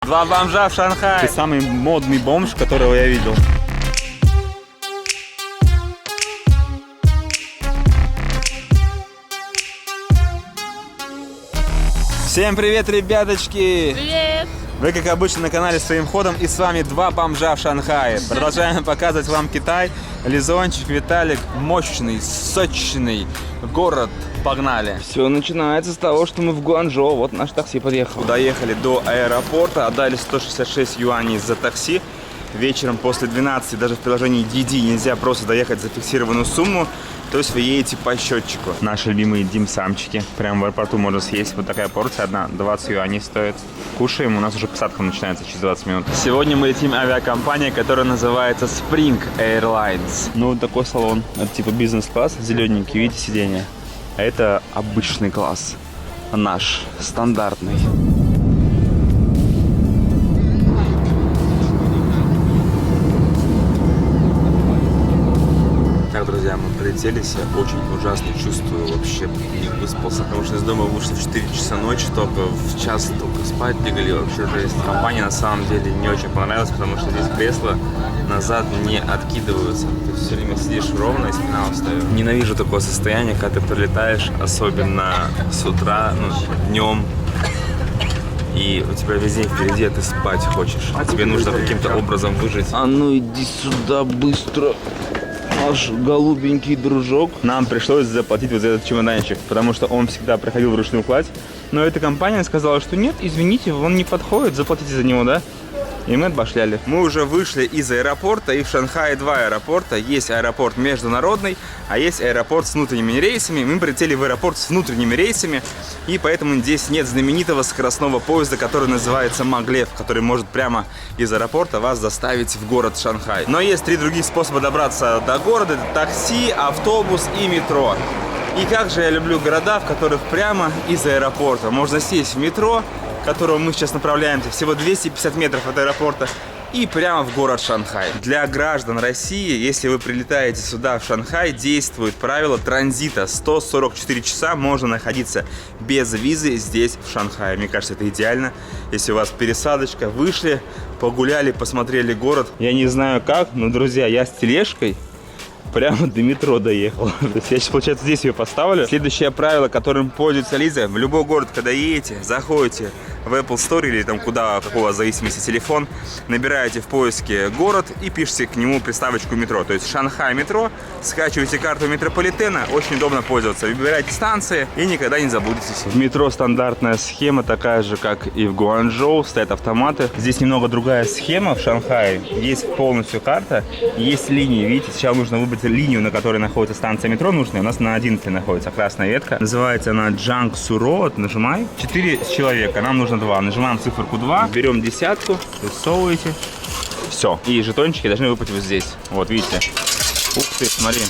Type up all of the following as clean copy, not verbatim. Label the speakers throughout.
Speaker 1: Два бомжа в Шанхае. Ты самый модный бомж, которого я видел. Всем привет, ребяточки!
Speaker 2: Привет!
Speaker 1: Вы, как обычно, на канале Своим ходом, и с вами два бомжа в Шанхае. Продолжаем показывать вам Китай. Лизончик, Виталик, мощный, сочный город. Погнали!
Speaker 3: Все начинается с того, что мы в Гуанчжоу. Вот наш такси подъехал.
Speaker 1: Доехали до аэропорта, отдали 166 юаней за такси. Вечером после 12 даже в приложении Didi нельзя просто доехать за фиксированную сумму. То есть вы едете по счетчику. Наши любимые димсамчики. Прямо в аэропорту можно съесть. Вот такая порция, одна 20 юаней стоит. Кушаем, у нас уже посадка начинается через 20 минут. Сегодня мы летим авиакомпания, которая называется Spring Airlines. Ну, вот такой салон. Это типа бизнес-класс, зелененький, видите, сиденье. А это обычный класс. Наш, стандартный. Так, друзья, мы прилетели, себя очень ужасно чувствую, вообще не выспался, потому что из дома вышли в 4 часа ночи, только в час только спать легли, вообще жесть. Компания на самом деле не очень понравилась, потому что здесь кресла назад не откидываются, ты все время сидишь ровно и спина устает. Ненавижу такое состояние, когда ты прилетаешь, особенно с утра, ну, днем, и у тебя весь день впереди, а ты спать хочешь, а тебе нужно каким-то образом выжить.
Speaker 3: А ну иди сюда быстро. Наш голубенький дружок.
Speaker 1: Нам пришлось заплатить вот за этот чемоданчик, потому что он всегда проходил вручную кладь. Но эта компания сказала, что нет, извините, он не подходит, заплатите за него, да? И мы отбашляли. Мы уже вышли из аэропорта, и в Шанхае два аэропорта. Есть аэропорт международный, а есть аэропорт с внутренними рейсами. Мы прилетели в аэропорт с внутренними рейсами, и поэтому здесь нет знаменитого скоростного поезда, который называется Маглев, который может прямо из аэропорта вас доставить в город Шанхай. Но есть три других способа добраться до города. Это такси, автобус и метро. И как же я люблю города, в которых прямо из аэропорта можно сесть в метро, к которому мы сейчас направляемся, всего 250 метров от аэропорта, и прямо в город Шанхай. Для граждан России, если вы прилетаете сюда, в Шанхай, действует правило транзита. 144 часа можно находиться без визы здесь, в Шанхае. Мне кажется, это идеально. Если у вас пересадочка, вышли, погуляли, посмотрели город. Я не знаю как, но, друзья, я с тележкой прямо до метро доехал. То есть я сейчас, получается, здесь ее поставлю. Следующее правило, которым пользуется Лиза: в любой город, когда едете, заходите в Apple Store или там куда, какого у вас в зависимости телефон, набираете в поиске город и пишите к нему приставочку метро. То есть Шанхай метро, скачиваете карту метрополитена, очень удобно пользоваться. Выбирайте станции и никогда не заблудитесь. В метро стандартная схема, такая же, как и в Гуанчжоу, стоят автоматы. Здесь немного другая схема в Шанхае. Есть полностью карта, есть линии. Видите, сначала нужно выбрать линию, на которой находится станция метро нужная. У нас на 11 находится красная ветка. Называется она Jiangsu Road. Нажимай. 4 человека. Нам нужно 2. Нажимаем циферку 2. Берем десятку. Высовываете. Все. И жетончики должны выпасть вот здесь. Вот, видите. Ух ты, смотри.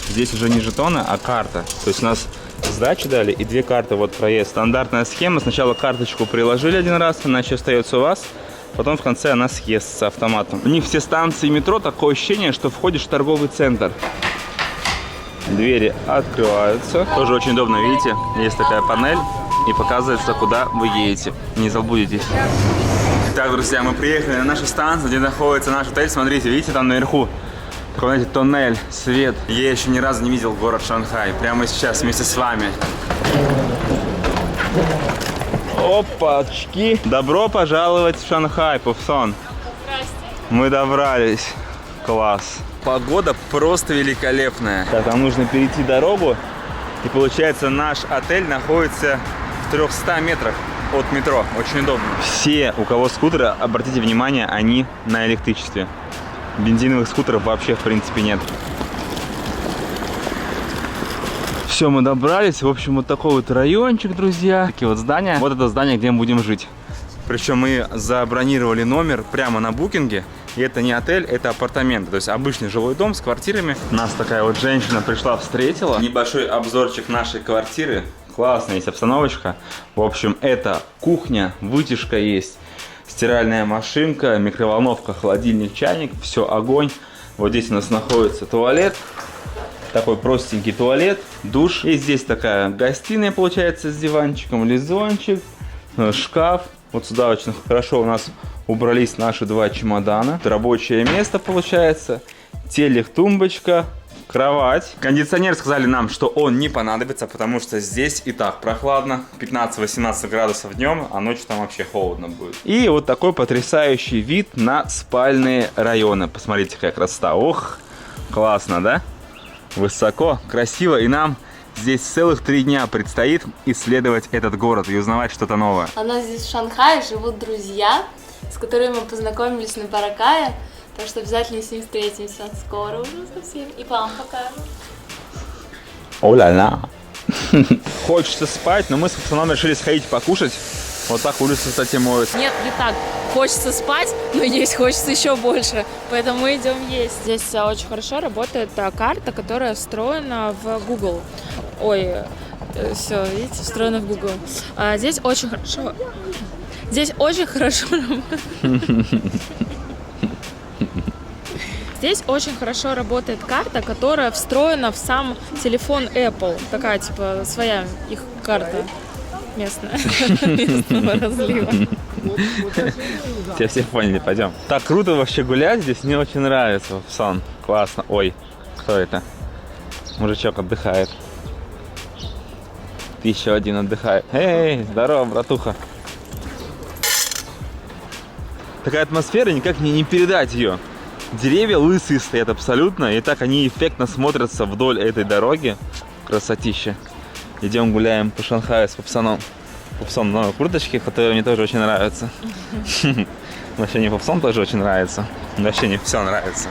Speaker 1: Здесь уже не жетоны, а карта. То есть у нас сдачи дали и 2 карты. Вот проезд. Стандартная схема. Сначала карточку приложили один раз, иначе остается у вас. Потом в конце она съестся автоматом. У них все станции метро, такое ощущение, что входишь в торговый центр. Двери открываются. Тоже очень удобно, видите? Есть такая панель и показывается, куда вы едете. Не заблудитесь. Так, друзья, мы приехали на нашу станцию, где находится наш отель. Смотрите, видите, там наверху такой, знаете, тоннель, свет. Я еще ни разу не видел город Шанхай. Прямо сейчас вместе с вами. Опачки! Добро пожаловать в Шанхай, Пуфсон.
Speaker 2: Здрасте.
Speaker 1: Мы добрались. Класс. Погода просто великолепная. Так, нам нужно перейти дорогу. И получается, наш отель находится в 300 метрах от метро. Очень удобно. Все, у кого скутеры, обратите внимание, они на электричестве. Бензиновых скутеров вообще в принципе нет. Все, мы добрались. В общем, вот такой вот райончик, друзья. Такие вот здания. Вот это здание, где мы будем жить. Причем мы забронировали номер прямо на букинге. И это не отель, это апартаменты. То есть обычный жилой дом с квартирами. Нас такая вот женщина пришла, встретила. Небольшой обзорчик нашей квартиры. Классная есть обстановочка. В общем, это кухня, вытяжка есть, стиральная машинка, микроволновка, холодильник, чайник. Все, огонь. Вот здесь у нас находится туалет. Такой простенький туалет, душ. И здесь такая гостиная получается с диванчиком, лизончик, шкаф. Вот сюда очень хорошо у нас Убрались наши 2 чемодана. Рабочее место получается. Телек, тумбочка, кровать. Кондиционер сказали нам, что он не понадобится, потому что здесь и так прохладно. 15-18 градусов днем, а ночью там вообще холодно будет. И вот такой потрясающий вид на спальные районы. Посмотрите, какая красота. Ох, классно, да? Высоко, красиво. И нам здесь целых 3 дня предстоит исследовать этот город и узнавать что-то новое.
Speaker 2: У нас здесь в Шанхае живут друзья, с которыми мы познакомились на Боракае. Так что обязательно с ним встретимся скоро уже совсем. И вам покажу.
Speaker 1: О-ля-ля. Хочется спать, но мы с пацаном решили сходить покушать. Вот так улицы, кстати, моют.
Speaker 2: Нет, не так. Хочется спать, но есть хочется еще больше. Поэтому мы идем есть. Здесь очень хорошо работает карта, которая встроена в Google. Ой, все, видите, встроена в Google. Здесь очень хорошо. Здесь очень хорошо Здесь очень хорошо работает карта, которая встроена в сам телефон Apple. Такая, типа, своя их карта местная, местного разлива.
Speaker 1: Все поняли, пойдем. Так круто вообще гулять здесь, мне очень нравится. Сан, классно. Ой, кто это? Мужичок отдыхает. Еще один отдыхает. Эй, здорово, братуха. Такая атмосфера, никак не передать ее. Деревья лысые стоят абсолютно, и так они эффектно смотрятся вдоль этой дороги. Красотища. Идем гуляем по Шанхаю с Попсаном. Попсон в новой курточке, которая мне тоже очень нравится. Вообще мне Попсон тоже очень нравится. Вообще мне все нравится.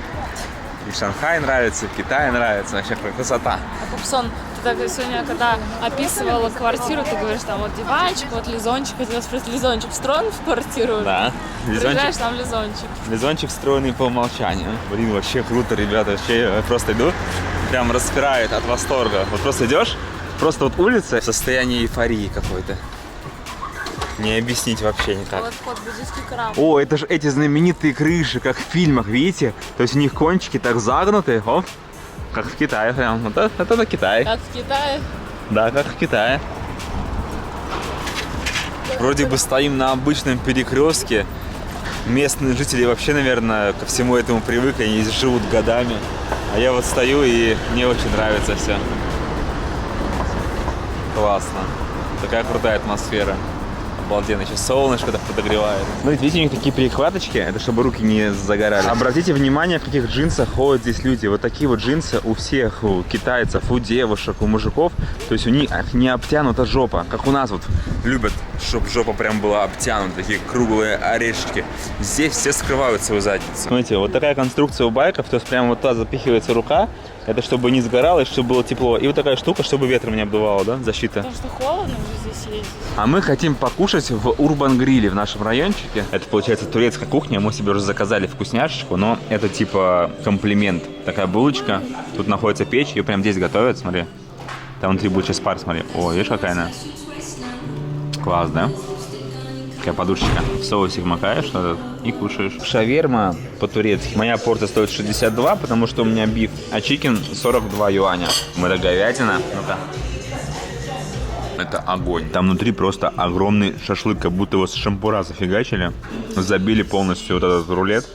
Speaker 1: И Шанхай нравится, и Китай нравится. Вообще красота.
Speaker 2: Попсон, ты так сегодня, когда описывала квартиру, ты говоришь, там вот диванчик, вот лизончик. Хотела спросить, лизончик встроен в квартиру?
Speaker 1: Да.
Speaker 2: Приезжаешь, там лизончик.
Speaker 1: Лизончик встроенный по умолчанию. Блин, вообще круто, ребята. Вообще я просто иду, прям распирает от восторга. Вот просто идешь, просто вот улица в состоянии эйфории какой-то. Не объяснить вообще никак.
Speaker 2: Вот вход в буддийский храм.
Speaker 1: О, это же эти знаменитые крыши, как в фильмах, видите? То есть у них кончики так загнуты, оп, как в Китае прям. Вот это Китай.
Speaker 2: Как в Китае.
Speaker 1: Да, как в Китае. Вроде бы стоим на обычном перекрестке. Местные жители вообще, наверное, ко всему этому привыкли, они здесь живут годами. А я вот стою, и мне очень нравится все. Классно. Такая крутая атмосфера. Обалденно, сейчас солнышко так подогревает. Смотрите, видите, у них такие перехваточки, это чтобы руки не загорали. Обратите внимание, в каких джинсах ходят здесь люди. Вот такие вот джинсы у всех, у китайцев, у девушек, у мужиков. То есть у них не обтянута жопа, как у нас вот любят, чтобы жопа прям была обтянута, такие круглые орешки. Здесь все скрывают свою задницу. Смотрите, вот такая конструкция у байков, то есть прямо вот туда запихивается рука. Это чтобы не сгорало и чтобы было тепло. И вот такая штука, чтобы ветром не обдувало, да, защита.
Speaker 2: Потому что холодно уже здесь ездить.
Speaker 1: А мы хотим покушать в Урбан Гриле в нашем райончике. Это получается турецкая кухня. Мы себе уже заказали вкусняшечку, но это типа комплимент. Такая булочка. Тут находится печь, ее прям здесь готовят, смотри. Там внутри будет сейчас пар, смотри. О, видишь, какая она? Класс, да? Такая подушечка. В соусик макаешь и кушаешь. Шаверма по-турецки. Моя порция стоит 62, потому что у меня биф, а чикен 42 юаня. Это говядина. Ну-ка. Это огонь. Там внутри просто огромный шашлык, как будто его с шампура зафигачили. Забили полностью вот этот рулет.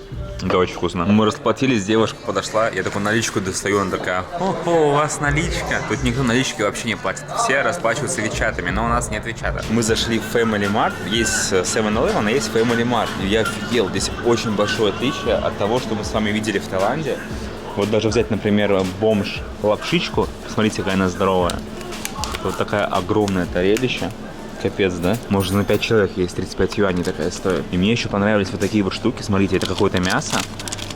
Speaker 1: Это очень вкусно. Мы расплатились, девушка подошла, я такую наличку достаю, она такая: о, у вас наличка? Тут никто налички вообще не платит. Все расплачиваются вичатами, но у нас нет вичата. Мы зашли в Family Mart, есть 7-Eleven, а есть Family Mart. И я офигел, здесь очень большое отличие от того, что мы с вами видели в Таиланде. Вот даже взять, например, бомж лапшичку, посмотрите, какая она здоровая. Вот такая огромная тарелища. Капец, да? Может, на 5 человек есть, 35 юаней такая стоит. И мне еще понравились вот такие вот штуки. Смотрите, это какое-то мясо.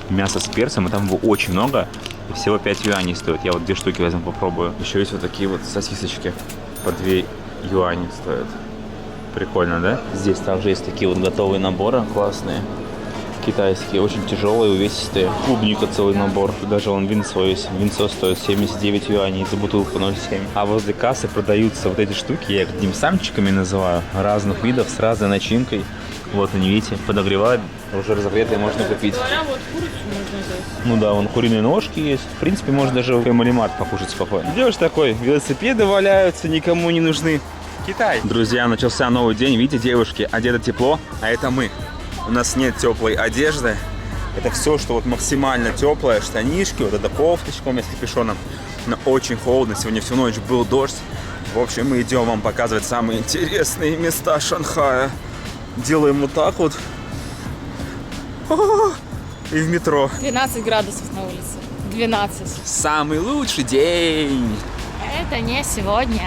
Speaker 1: Мясо с перцем, и там его очень много. И всего 5 юаней стоит. Я вот 2 штуки возьму, попробую. Еще есть вот такие вот сосисочки. По 2 юани стоят. Прикольно, да? Здесь также есть такие вот готовые наборы классные. Китайские, очень тяжелые, увесистые. Клубника целый набор. Даже вон винцо есть. Винцо стоит 79 юаней за бутылку 0,7. А возле кассы продаются вот эти штуки, я их димсамчиками называю, разных видов, с разной начинкой. Вот они, видите, подогревают, уже разогретые можно купить.
Speaker 2: Говоря, вот курицу можно взять.
Speaker 1: Ну да, вон куриные ножки есть. В принципе, можно даже в Family Mart покушать спокойно. Идешь такой, велосипеды валяются, никому не нужны. Китай. Друзья, начался новый день. Видите, девушки, одеты тепло, а это мы. У нас нет теплой одежды. Это все, что вот максимально теплое. Штанишки, вот эта кофточка у меня с капюшоном. Но очень холодно. Сегодня всю ночь был дождь. В общем, мы идем вам показывать самые интересные места Шанхая. Делаем вот так вот. И в метро.
Speaker 2: 12 градусов на улице. 12.
Speaker 1: Самый лучший день.
Speaker 2: Это не сегодня.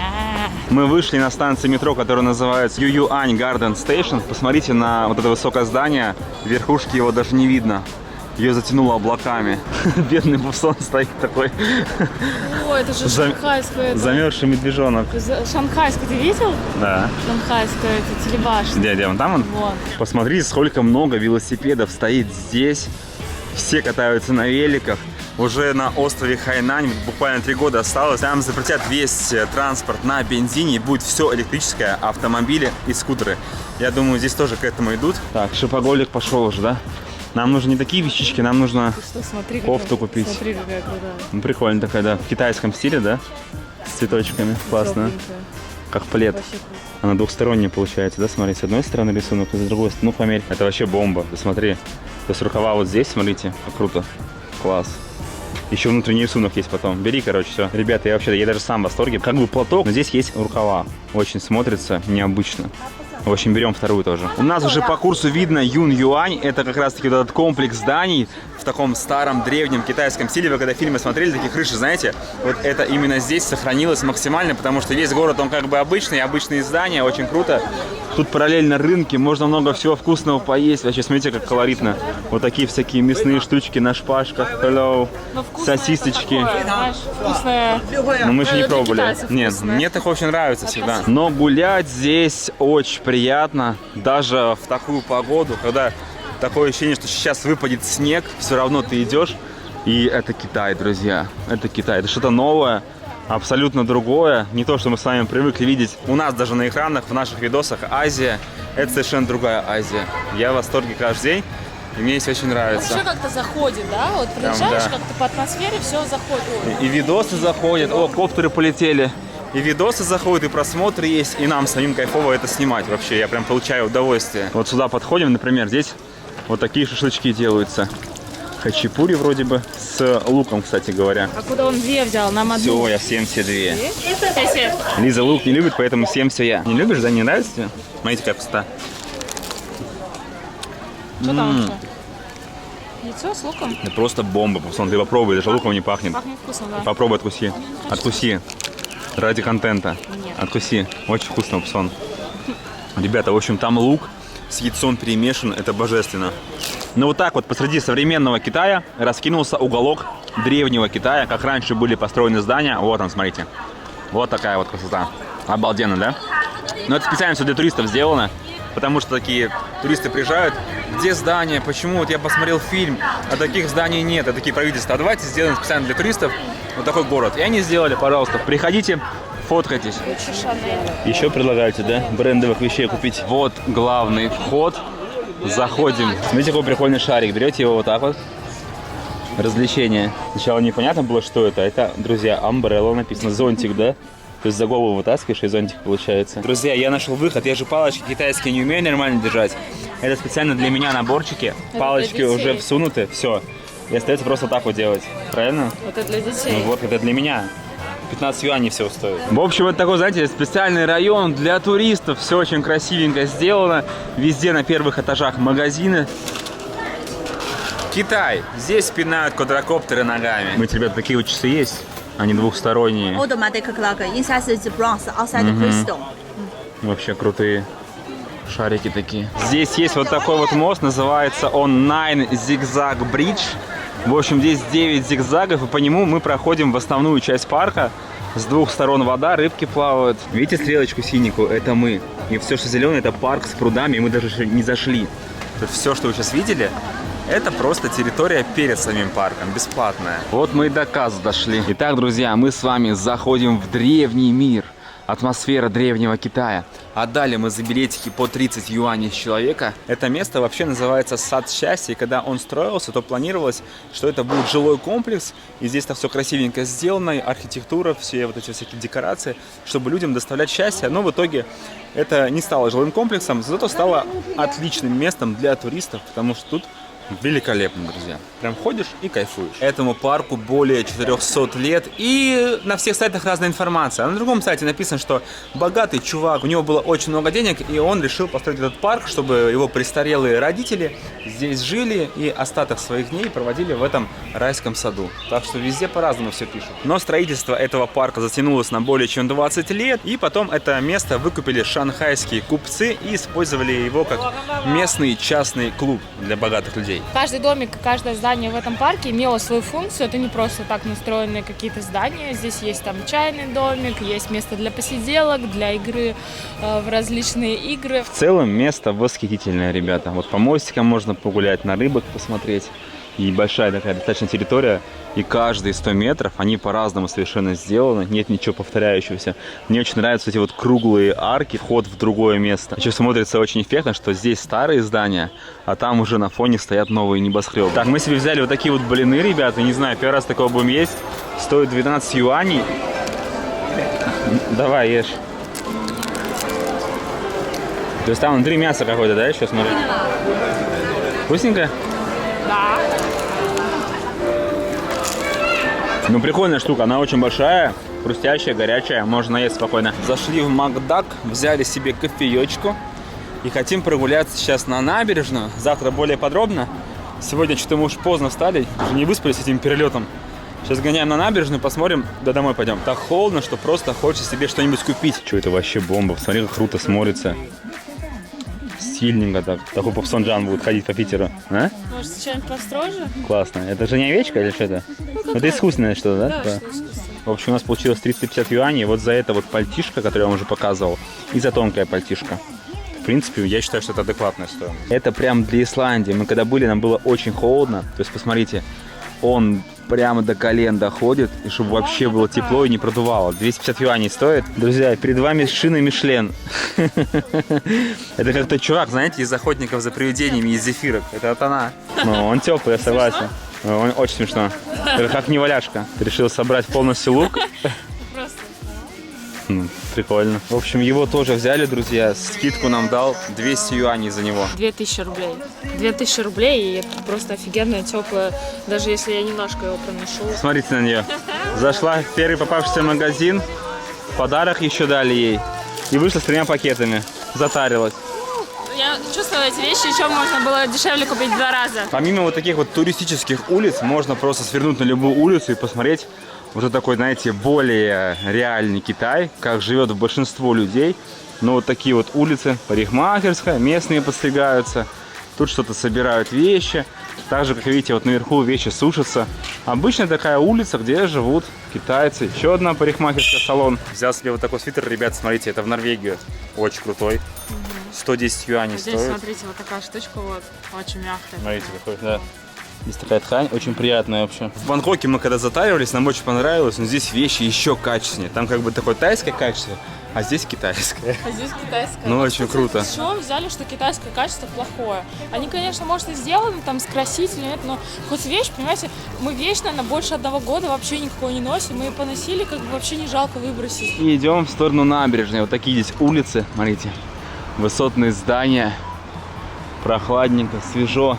Speaker 1: Мы вышли на станции метро, которая называется Ююань Garden Station. Посмотрите на вот это высокое здание. Верхушки его даже не видно. Ее затянуло облаками. Бедный Бусон стоит такой.
Speaker 2: О, это же шанхайская.
Speaker 1: Замерзший медвежонок.
Speaker 2: Шанхайская, ты видел?
Speaker 1: Да.
Speaker 2: Шанхайская, это телебашня.
Speaker 1: Дядя, вон там он?
Speaker 2: Вон.
Speaker 1: Посмотрите, сколько много велосипедов стоит здесь. Все катаются на великах. Уже на острове Хайнань буквально 3 года осталось. Там запретят весь транспорт на бензине. И будет все электрическое, автомобили и скутеры. Я думаю, здесь тоже к этому идут. Так, шопоголик пошел уже, да? Нам нужны не такие вещички, нам нужно
Speaker 2: Что, смотри,
Speaker 1: кофту купить.
Speaker 2: Смотри, какая крутая.
Speaker 1: Ну, прикольно такая, да. В китайском стиле, да? С цветочками. Классно.
Speaker 2: Тепленькая.
Speaker 1: Как плед.
Speaker 2: Вообще круто.
Speaker 1: Она двухсторонняя получается, да? Смотри, с одной стороны рисунок, и с другой стороны. Ну, померь. Это вообще бомба. Да смотри. То есть рукава вот здесь, смотрите. Как круто. Класс. Еще внутренний рисунок есть потом. Бери, короче, все. Ребята, я даже сам в восторге. Как бы платок, но здесь есть рукава. Очень смотрится необычно. В общем, берем вторую тоже. У нас уже по курсу видно Юн-Юань. Это как раз-таки вот этот комплекс зданий в таком старом, древнем китайском стиле. Вы когда фильмы смотрели, такие крыши, знаете, вот это именно здесь сохранилось максимально, потому что весь город, он как бы обычный, обычные здания, очень круто. Тут параллельно рынки, можно много всего вкусного поесть. Вообще, смотрите, как колоритно. Вот такие всякие мясные штучки на шпажках. Hello. Сосисочки.
Speaker 2: Такое, знаешь, вкусное.
Speaker 1: Но мы еще не
Speaker 2: Для
Speaker 1: пробовали.
Speaker 2: китайцев
Speaker 1: Нет,
Speaker 2: вкусное.
Speaker 1: мне так очень нравится всегда. Но гулять здесь очень приятно. Даже в такую погоду, когда такое ощущение, что сейчас выпадет снег, все равно ты идешь. И это Китай, друзья. Это Китай. Это что-то новое, абсолютно другое. Не то, что мы с вами привыкли видеть у нас даже на экранах, в наших видосах. Азия. Это совершенно другая Азия. Я в восторге каждый день. И мне здесь очень нравится.
Speaker 2: Вообще как-то заходит, да? Вот приезжаешь,
Speaker 1: да.
Speaker 2: как-то по атмосфере все заходит.
Speaker 1: И видосы заходят. О, коптеры полетели. И видосы заходят, и просмотры есть, и нам самим кайфово это снимать вообще. Я прям получаю удовольствие. Вот сюда подходим, например, здесь вот такие шашлычки делаются. Хачапури вроде бы, с луком, кстати говоря.
Speaker 2: А куда он 2 взял? Нам одну.
Speaker 1: Все, я съем все 2.
Speaker 2: Спасибо.
Speaker 1: Лиза лук не любит, поэтому съем все я. Не любишь, да? Не нравится тебе? Смотрите, как вкусно.
Speaker 2: Что там еще? Яйцо с луком?
Speaker 1: Это просто бомба, пацан. Ты попробуй, даже луком не пахнет.
Speaker 2: Пахнет вкусно, да.
Speaker 1: Попробуй, откуси. Откуси. Ради контента.
Speaker 2: Нет.
Speaker 1: Откуси. Очень вкусно, пацан. Ребята, в общем, там лук с яйцом перемешан. Это божественно. Но вот так вот посреди современного Китая раскинулся уголок древнего Китая. Как раньше были построены здания. Вот он, смотрите. Вот такая вот красота. Обалденно, да? Но это специально все для туристов сделано. Потому что такие туристы приезжают. Где здания? Почему? Вот я посмотрел фильм, а таких зданий нет. А такие правительства. А давайте сделаем специально для туристов вот такой город. И они сделали, пожалуйста. Приходите, фоткайтесь. Еще предлагаете, да? Брендовых вещей купить. Вот главный вход. Заходим. Смотрите, какой прикольный шарик. Берете его вот так вот. Развлечение. Сначала непонятно было, что это. Это, друзья, umbrella написано. Зонтик, да? То есть за голову вытаскиваешь, и зонтик получается. Друзья, я нашел выход. Я же палочки китайские не умею нормально держать. Это специально для меня наборчики. Палочки уже всунуты. Все. И остается просто так вот делать. Правильно?
Speaker 2: Это для детей.
Speaker 1: Ну вот, это для меня. 15 юаней все стоит. В общем, это такой, знаете, специальный район для туристов. Все очень красивенько сделано. Везде на первых этажах магазины. Китай. Здесь пинают квадрокоптеры ногами. Мы, ребята, такие вот часы есть. Они двухсторонние.
Speaker 4: Automatic clock. Inside is bronze, outside crystal.
Speaker 1: Вообще крутые шарики такие. Здесь есть вот такой вот мост. Называется он Nine Zigzag Bridge. В общем, здесь 9 зигзагов. И по нему мы проходим в основную часть парка. С двух сторон вода, рыбки плавают. Видите стрелочку синенькую? Это мы. И все, что зеленое, это парк с прудами. И мы даже еще не зашли. Тут все, что вы сейчас видели, это просто территория перед самим парком, бесплатная. Вот мы и до Каз дошли. Итак, друзья, мы с вами заходим в древний мир. Атмосфера древнего Китая. Отдали мы за билетики по 30 юаней с человека. Это место вообще называется Сад счастья. И когда он строился, то планировалось, что это будет жилой комплекс. И здесь-то все красивенько сделано, архитектура, все вот эти всякие декорации, чтобы людям доставлять счастье. Но в итоге это не стало жилым комплексом, зато стало отличным местом для туристов, потому что тут великолепно, друзья. Прям ходишь и кайфуешь. Этому парку более 400 лет. И на всех сайтах разная информация. А на другом сайте написано, что богатый чувак, у него было очень много денег, и он решил построить этот парк, чтобы его престарелые родители здесь жили и остаток своих дней проводили в этом райском саду. Так что везде по-разному все пишут. Но строительство этого парка затянулось на более чем 20 лет. И потом это место выкупили шанхайские купцы и использовали его как местный частный клуб для богатых людей.
Speaker 2: Каждый домик, каждое здание в этом парке имело свою функцию. Это не просто так настроенные какие-то здания. Здесь есть там чайный домик, есть место для посиделок, для игры в различные игры.
Speaker 1: В целом место восхитительное, ребята. Вот по мостикам можно погулять, на рыбок посмотреть. И большая такая достаточно территория. И каждые 100 метров они по-разному совершенно сделаны. Нет ничего повторяющегося. Мне очень нравятся эти вот круглые арки, вход в другое место. Еще смотрится очень эффектно, что здесь старые здания, а там уже на фоне стоят новые небоскребы. Так, мы себе взяли вот такие вот блины, ребята. Не знаю, первый раз такого будем есть. Стоит 12 юаней. Давай, ешь. То есть там внутри мясо какое-то, да, еще смотри? Вкусненько?
Speaker 2: Да.
Speaker 1: Ну, прикольная штука, она очень большая, хрустящая, горячая, можно есть спокойно. Зашли в Макдак, взяли себе кофеечку и хотим прогуляться сейчас на набережную. Завтра более подробно. Сегодня что-то мы уж поздно встали, уже не выспались с этим перелетом. Сейчас гоняем на набережную, посмотрим, да домой пойдем. Так холодно, что просто хочется себе что-нибудь купить. Что это вообще бомба, посмотри, как круто смотрится. Сильненько так. Такой попсонджан будет ходить по Питеру. А?
Speaker 2: Может, что-нибудь построже?
Speaker 1: Классно. Это же не овечка или что это? Ну, это искусственное что-то, да?
Speaker 2: Да, что искусственно.
Speaker 1: В общем, у нас получилось 350 юаней. Вот за это вот пальтишко, которое я вам уже показывал, и за тонкое пальтишко. В принципе, я считаю, что это адекватная стоимость. Это прям для Исландии. Мы когда были, нам было очень холодно. То есть, посмотрите, он прямо до колен доходит, и чтобы вообще было тепло и не продувало. 250 юаней стоит. Друзья, перед вами шины Мишлен. Это как тот чувак, знаете, из охотников за привидениями, из зефирок. Это вот она. Ну, он теплый, я согласен. Он очень смешно. Это как неваляшка. Ты решил собрать полностью лук. Прикольно. В общем, его тоже взяли, друзья. Скидку нам дал 200 юаней за него.
Speaker 2: 2000 рублей. 2000 рублей, и это просто офигенное, теплое. Даже если я немножко его проношу.
Speaker 1: Смотрите на нее. Зашла в первый попавшийся магазин. Подарок еще дали ей. И вышла с 3 пакетами. Затарилась.
Speaker 2: Я чувствую, эти вещи еще можно было дешевле купить в 2 раза.
Speaker 1: Помимо вот таких вот туристических улиц, можно просто свернуть на любую улицу и посмотреть вот такой, знаете, более реальный Китай, как живет большинство людей. Ну, вот такие вот улицы, парикмахерская, местные подстригаются, тут что-то собирают вещи. Так же, как видите, вот наверху вещи сушатся. Обычная такая улица, где живут китайцы. Еще одна парикмахерская, салон. Взял себе вот такой свитер, ребят, смотрите, это в Норвегию. Очень крутой. 110 юаней
Speaker 2: Здесь,
Speaker 1: стоит.
Speaker 2: смотрите, вот такая штучка вот, очень мягкая.
Speaker 1: Смотрите, какой, да. Здесь такая ткань, очень приятная вообще. В Бангкоке мы когда затаривались, нам очень понравилось, но здесь вещи еще качественнее. Там как бы такое тайское качество, а здесь китайское.
Speaker 2: А здесь китайское.
Speaker 1: Ну,
Speaker 2: Вот,
Speaker 1: очень
Speaker 2: кстати,
Speaker 1: круто.
Speaker 2: С чего взяли, что китайское качество плохое? Они, конечно, может, и сделаны там с красителями, но хоть вещь, понимаете, мы вещь, наверное, больше 1 года вообще никакой не носим. Мы ее поносили, как бы вообще не жалко выбросить.
Speaker 1: И идем в сторону набережной. Вот такие здесь улицы, смотрите. Высотные здания. Прохладненько, свежо.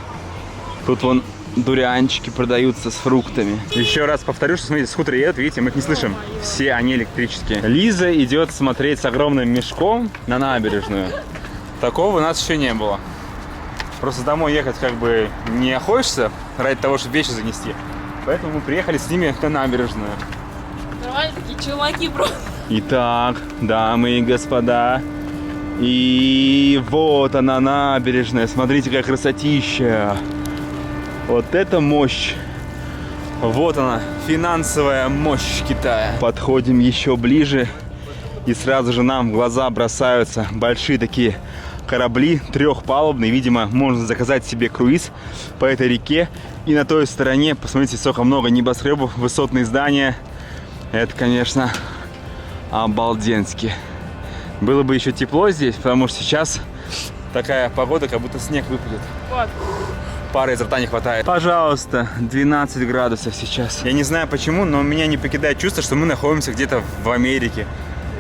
Speaker 1: Тут вон дурианчики продаются с фруктами. Еще раз повторю, что смотрите, скутеры едут, видите, мы их не слышим. Все они электрические. Лиза идет смотреть с огромным мешком на набережную. Такого у нас еще не было. Просто домой ехать как бы не хочется ради того, чтобы вещи занести. Поэтому мы приехали с ними на набережную.
Speaker 2: Нормально, такие чуваки просто.
Speaker 1: Итак, дамы и господа, и вот она набережная. Смотрите, какая красотища. Вот это мощь. Вот она, финансовая мощь Китая. Подходим еще ближе, и сразу же нам в глаза бросаются большие такие корабли, трехпалубные. Видимо, можно заказать себе круиз по этой реке. И на той стороне, посмотрите, сколько много небоскребов, высотные здания. Это, конечно, Обалденски. Было бы еще тепло здесь, потому что сейчас такая погода, как будто снег выпадет.
Speaker 2: Вот.
Speaker 1: Пары изо рта не хватает. Пожалуйста, 12 градусов сейчас. Я не знаю почему, но меня не покидает чувство, что мы находимся где-то в Америке.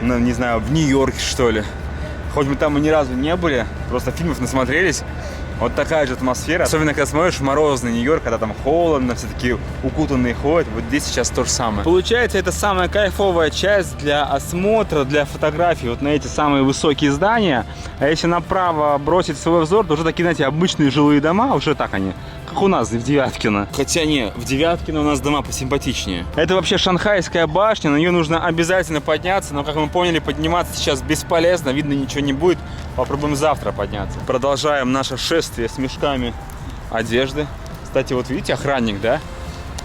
Speaker 1: Ну, не знаю, в Нью-Йорке, что ли. Хоть мы там и ни разу не были, просто фильмов насмотрелись. Вот такая же атмосфера. Особенно, когда смотришь морозный Нью-Йорк, когда там холодно, все такие укутанные ходят. Вот здесь сейчас то же самое. Получается, это самая кайфовая часть для осмотра, для фотографий. Вот на эти самые высокие здания. А если направо бросить свой взор, то уже такие, знаете, обычные жилые дома. Уже так они, как у нас в Девяткино. Хотя не, в Девяткино у нас дома посимпатичнее. Это вообще Шанхайская башня. На нее нужно обязательно подняться. Но, как мы поняли, подниматься сейчас бесполезно. Видно, ничего не будет. Попробуем завтра подняться. Продолжаем наше шествие с мешками одежды. Кстати, вот видите, охранник, да?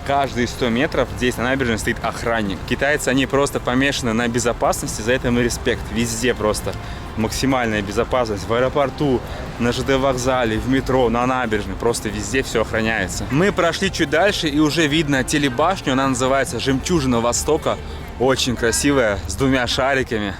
Speaker 1: Каждые 100 метров здесь на набережной стоит охранник. Китайцы, они просто помешаны на безопасности, за это им респект. Везде просто максимальная безопасность. В аэропорту, на ЖД вокзале, в метро, на набережной. Просто везде все охраняется. Мы прошли чуть дальше и уже видно телебашню. Она называется «Жемчужина Востока». Очень красивая, с двумя шариками.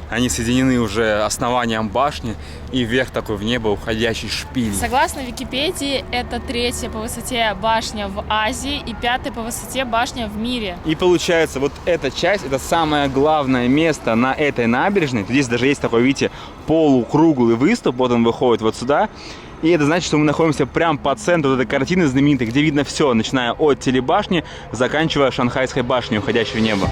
Speaker 1: Они соединены уже основанием башни и вверх такой в небо уходящий шпиль.
Speaker 2: Согласно Википедии, это 3-я по высоте башня в Азии и 5-я по высоте башня в мире.
Speaker 1: И получается, вот эта часть, это самое главное место на этой набережной. Здесь даже есть такой, видите, полукруглый выступ, вот он выходит вот сюда. И это значит, что мы находимся прямо по центру этой картины знаменитой, где видно все, начиная от телебашни, заканчивая Шанхайской башней, уходящей в небо.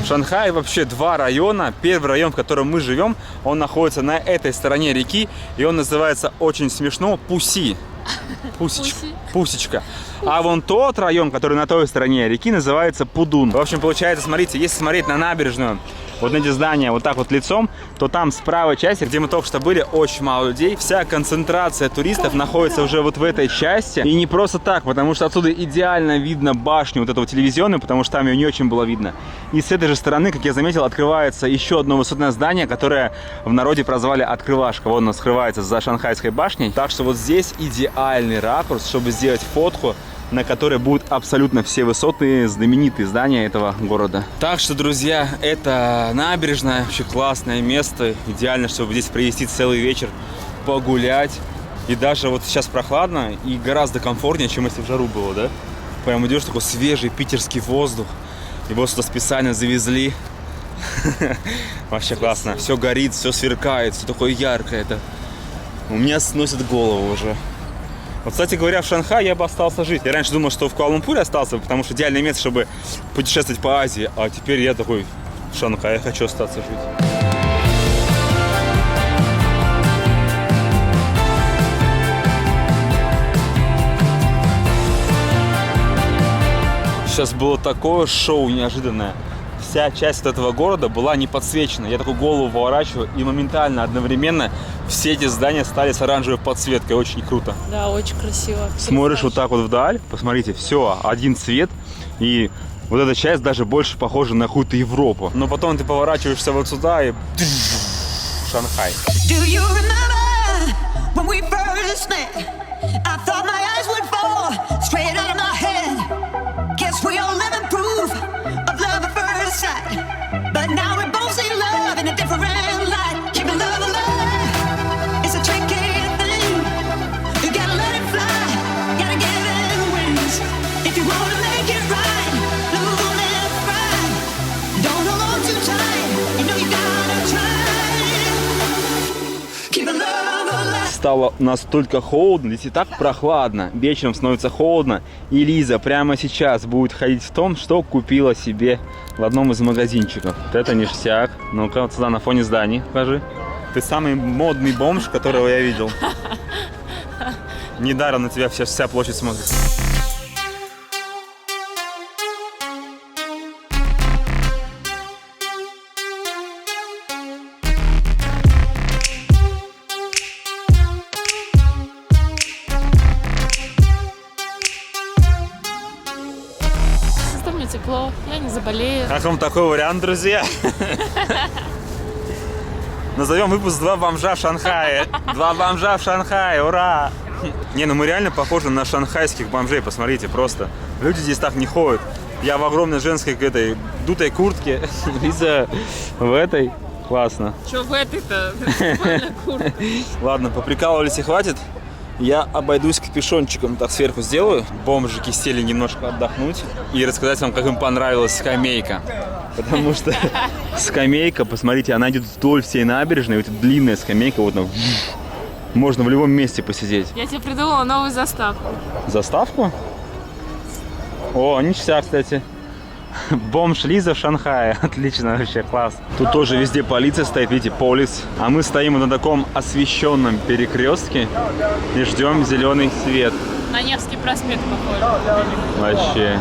Speaker 1: В Шанхае вообще два района. Первый район, в котором мы живем, он находится на этой стороне реки, и он называется очень смешно Пуси. Пусечка. А вон тот район, который на той стороне реки, называется Пудун. В общем, получается, смотрите, если смотреть на набережную, вот на эти здания вот так вот лицом, то там с правой части, где мы только что были, очень мало людей. Вся концентрация туристов находится уже вот в этой части. И не просто так, потому что отсюда идеально видно башню вот этого телевизионную, потому что там ее не очень было видно. И с этой же стороны, как я заметил, открывается еще одно высотное здание, которое в народе прозвали Открывашка. Вон оно скрывается за Шанхайской башней. Так что вот здесь идеальный ракурс, чтобы сделать фотку, на которой будут абсолютно все высотные знаменитые здания этого города. Так что, друзья, это набережная, вообще классное место. Идеально, чтобы здесь провести целый вечер, погулять. И даже вот сейчас прохладно и гораздо комфортнее, чем если в жару было, да? Прям идешь, такой свежий питерский воздух. Его сюда специально завезли. Вообще классно. Все горит, все сверкает, все такое яркое. Это у меня сносит голову уже. Вот, кстати говоря, в Шанхае я бы остался жить. Я раньше думал, что в Куала-Лумпуре остался, потому что идеальное место, чтобы путешествовать по Азии. А теперь я такой, в Шанхае хочу остаться жить. Сейчас было такое шоу неожиданное. Вся часть этого города была не подсвечена. Я такую голову поворачиваю, и моментально, одновременно все эти здания стали с оранжевой подсветкой. Очень круто.
Speaker 2: Да, очень красиво.
Speaker 1: Смотришь вот так вот вдаль, посмотрите, все, один цвет. И вот эта часть даже больше похожа на какую-то Европу. Но потом ты поворачиваешься вот сюда и... Шанхай.
Speaker 5: But now we both see love in a different light. Keep love alive. It's a tricky thing. You gotta let it fly. Gotta give it wings. If you wanna make it right, don't let it fry. Don't hold on too tight. You know you gotta try. Keep love alive.
Speaker 1: стало настолько холодно, здесь и так прохладно, вечером становится холодно, и Лиза прямо сейчас будет ходить в том, что купила себе в одном из магазинчиков. Вот это ништяк. Ну-ка, вот сюда на фоне зданий покажи. Ты самый модный бомж, которого я видел. Недаром на тебя вся площадь смотрит.
Speaker 2: Зато мне тепло, я не заболею.
Speaker 1: Как вам такой вариант, друзья? Назовем выпуск «Два бомжа в Шанхае». Два бомжа в Шанхае, ура! Не, ну мы реально похожи на шанхайских бомжей, посмотрите, просто. Люди здесь так не ходят. Я в огромной женской этой дутой куртке, Лиза в этой. Классно.
Speaker 2: Че в этой-то? Нормальная куртка.
Speaker 1: Ладно, поприкалывались и хватит. Я обойдусь капюшончиком, так сверху сделаю. Бомжики сели немножко отдохнуть и рассказать вам, как им понравилась скамейка. Потому что скамейка, посмотрите, она идет вдоль всей набережной. Вот длинная скамейка, вот можно в любом месте посидеть.
Speaker 2: Я тебе придумала новую заставку.
Speaker 1: Заставку? О, ништяк, кстати. Бомж Лиза в Шанхае. Отлично, вообще класс. Тут тоже везде полиция стоит, видите, полис. А мы стоим на таком освещенном перекрестке и ждем зеленый свет.
Speaker 2: На Невский проспект похоже.
Speaker 1: Вообще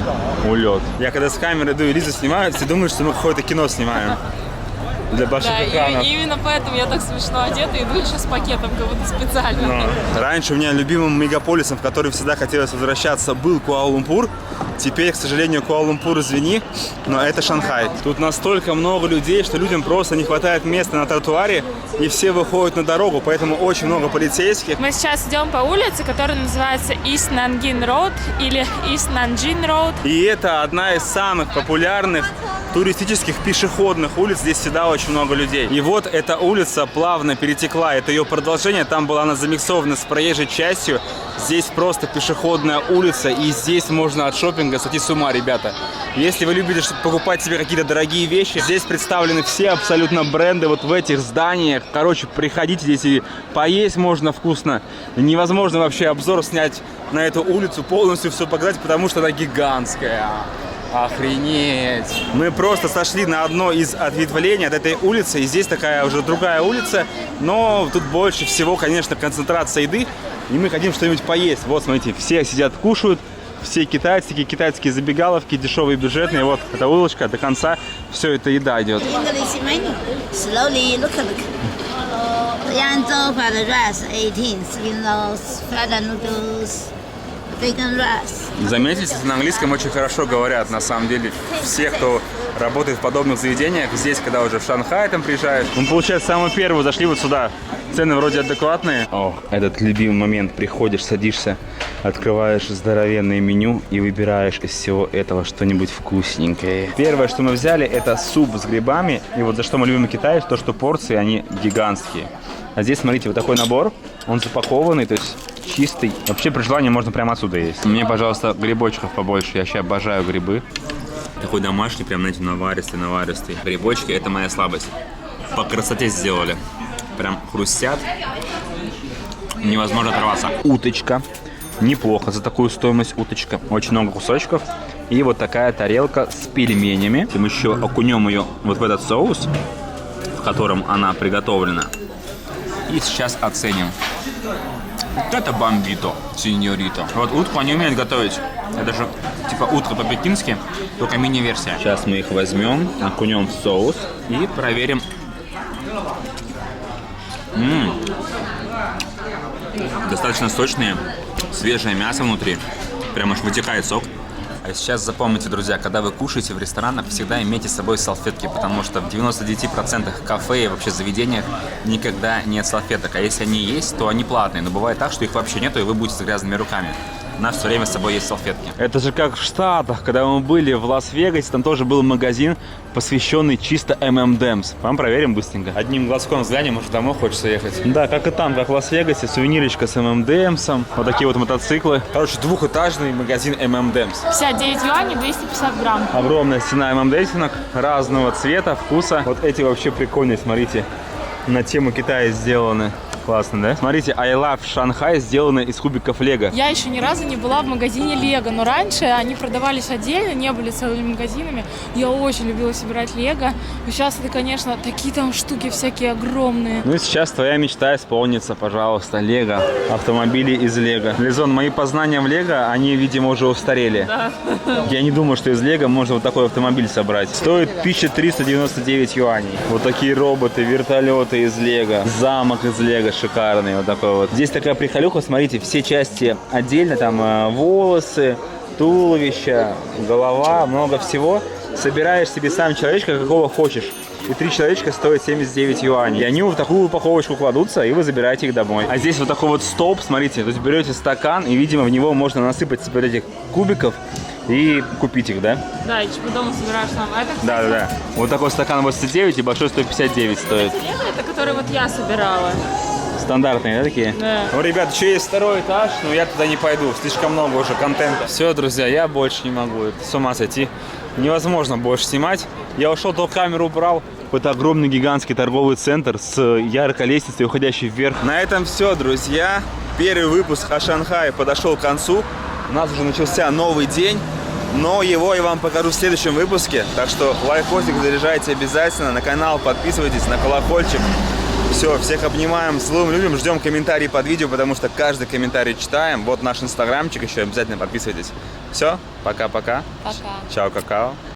Speaker 1: улет. Я когда с камерой иду и Лиза снимает, все думают, что мы какое-то кино снимаем. Для больших
Speaker 2: Да,
Speaker 1: экранов.
Speaker 2: и именно поэтому я так смешно одета и иду еще с пакетом, как будто специально.
Speaker 1: Но раньше у меня любимым мегаполисом, в который всегда хотелось возвращаться, был Куала-Лумпур. Теперь, к сожалению, Куала-Лумпур, извини, но это Шанхай. Тут настолько много людей, что людям просто не хватает места на тротуаре, и все выходят на дорогу, поэтому очень много полицейских.
Speaker 2: Мы сейчас идем по улице, которая называется East Nanjing Road или East Nanjing Road.
Speaker 1: И это одна из самых популярных туристических пешеходных улиц. Здесь всегда очень много людей. И вот эта улица плавно перетекла. Это ее продолжение. Там была она замиксована с проезжей частью. Здесь просто пешеходная улица. И здесь можно от шопинга сойти с ума, ребята. Если вы любите покупать себе какие-то дорогие вещи, здесь представлены все абсолютно бренды вот в этих зданиях. Короче, приходите здесь и поесть можно вкусно. Невозможно вообще обзор снять на эту улицу, полностью все показать, потому что она гигантская. Охренеть! Мы просто сошли на одно из ответвлений от этой улицы, и здесь такая уже другая улица, но тут больше всего, конечно, концентрация еды, и мы хотим что-нибудь поесть. Вот, смотрите, все сидят, кушают, все китайцы, такие китайские забегаловки, дешевые, бюджетные. Вот, эта улочка до конца, все это еда идет.
Speaker 4: English menu. Slowly look. Yanzhou fried rice 18, fried noodles, bacon rice.
Speaker 1: Заметили, что на английском очень хорошо говорят, на самом деле. Все, кто работает в подобных заведениях, здесь, когда уже в Шанхай там приезжаешь. Мы, получается, самые первые зашли вот сюда. Цены вроде адекватные. О, этот любимый момент. Приходишь, садишься, открываешь здоровенное меню и выбираешь из всего этого что-нибудь вкусненькое. Первое, что мы взяли, это суп с грибами. И вот за что мы любим Китай, то что порции, они гигантские. А здесь, смотрите, вот такой набор. Он запакованный, то есть чистый. Вообще, при желании можно прямо отсюда есть. Мне, пожалуйста, грибочков побольше. Я вообще обожаю грибы. Такой домашний, прям, знаете, наваристый. Грибочки – это моя слабость. По красоте сделали. Прям хрустят. Невозможно оторваться. Уточка. Неплохо за такую стоимость уточка. Очень много кусочков. И вот такая тарелка с пельменями. Мы еще окунем ее вот в этот соус, в котором она приготовлена. И сейчас оценим. Вот это бомбито, сеньорито. Вот утку они умеют готовить. Это же типа утка по-пекински, только мини-версия. Сейчас мы их возьмем, окунем в соус и проверим. Достаточно сочные, свежее мясо внутри. Прям аж вытекает сок. А сейчас запомните, друзья, когда вы кушаете в ресторанах, всегда имейте с собой салфетки, потому что в 99% кафе и вообще заведениях никогда нет салфеток. А если они есть, то они платные. Но бывает так, что их вообще нету, и вы будете с грязными руками. У нас все время с собой есть салфетки. Это же как в Штатах, когда мы были в Лас-Вегасе, там тоже был магазин, посвященный чисто M&M's. Вам проверим быстренько. Одним глазком взглянем, может домой хочется ехать. Да, как и там, как в Лас-Вегасе, сувенирочка с M&M's, вот такие вот мотоциклы. Короче, двухэтажный магазин M&M's.
Speaker 2: 59 юаней, 250 грамм.
Speaker 1: Огромная стена M&M'синок разного цвета, вкуса. Вот эти вообще прикольные, смотрите, на тему Китая сделаны. Классно, да? Смотрите, I Love Shanghai сделано из кубиков Лего.
Speaker 2: Я еще ни разу не была в магазине Лего, но раньше они продавались отдельно, не были целыми магазинами. Я очень любила собирать Лего. И сейчас это, конечно, такие там штуки всякие огромные.
Speaker 1: Ну и сейчас твоя мечта исполнится, пожалуйста, Лего. Автомобили из Лего. Лизон, мои познания в Лего, они, видимо, уже устарели.
Speaker 2: Да.
Speaker 1: Я не думаю, что из Лего можно вот такой автомобиль собрать. Стоит 1399 юаней. Вот такие роботы, вертолеты из Лего, замок из Лего шикарный, вот такой вот. Здесь такая приколюха, смотрите, все части отдельно, там волосы, туловище, голова, много всего. Собираешь себе сам человечка, какого хочешь. И 3 человечка стоят 79 юаней. И они в такую упаковочку кладутся, и вы забираете их домой. А здесь вот такой вот столб, смотрите, то есть берете стакан, и, видимо, в него можно насыпать вот этих кубиков и купить их, да?
Speaker 2: Да, и потом собираешь сам. А это, кстати,
Speaker 1: Да. Вот такой стакан 89 и большой 159 стоит.
Speaker 2: Лего, это который вот я собирала.
Speaker 1: Стандартные, да, такие?
Speaker 2: Да.
Speaker 1: Ну, ребят, еще есть второй этаж, но я туда не пойду. Слишком много уже контента. Все, друзья, я больше не могу. Это с ума сойти. Невозможно больше снимать. Я ушел, только камеру убрал. Это огромный гигантский торговый центр с яркой лестницей, уходящей вверх. На этом все, друзья. Первый выпуск о Шанхае подошел к концу. У нас уже начался новый день. Но его я вам покажу в следующем выпуске. Так что лайкосик заряжайте обязательно. На канал подписывайтесь, на колокольчик. Все, всех обнимаем, целуем, любим. Ждем комментарии под видео, потому что каждый комментарий читаем. Вот наш инстаграмчик еще, обязательно подписывайтесь. Все, пока-пока.
Speaker 2: Пока.
Speaker 1: Чао, какао.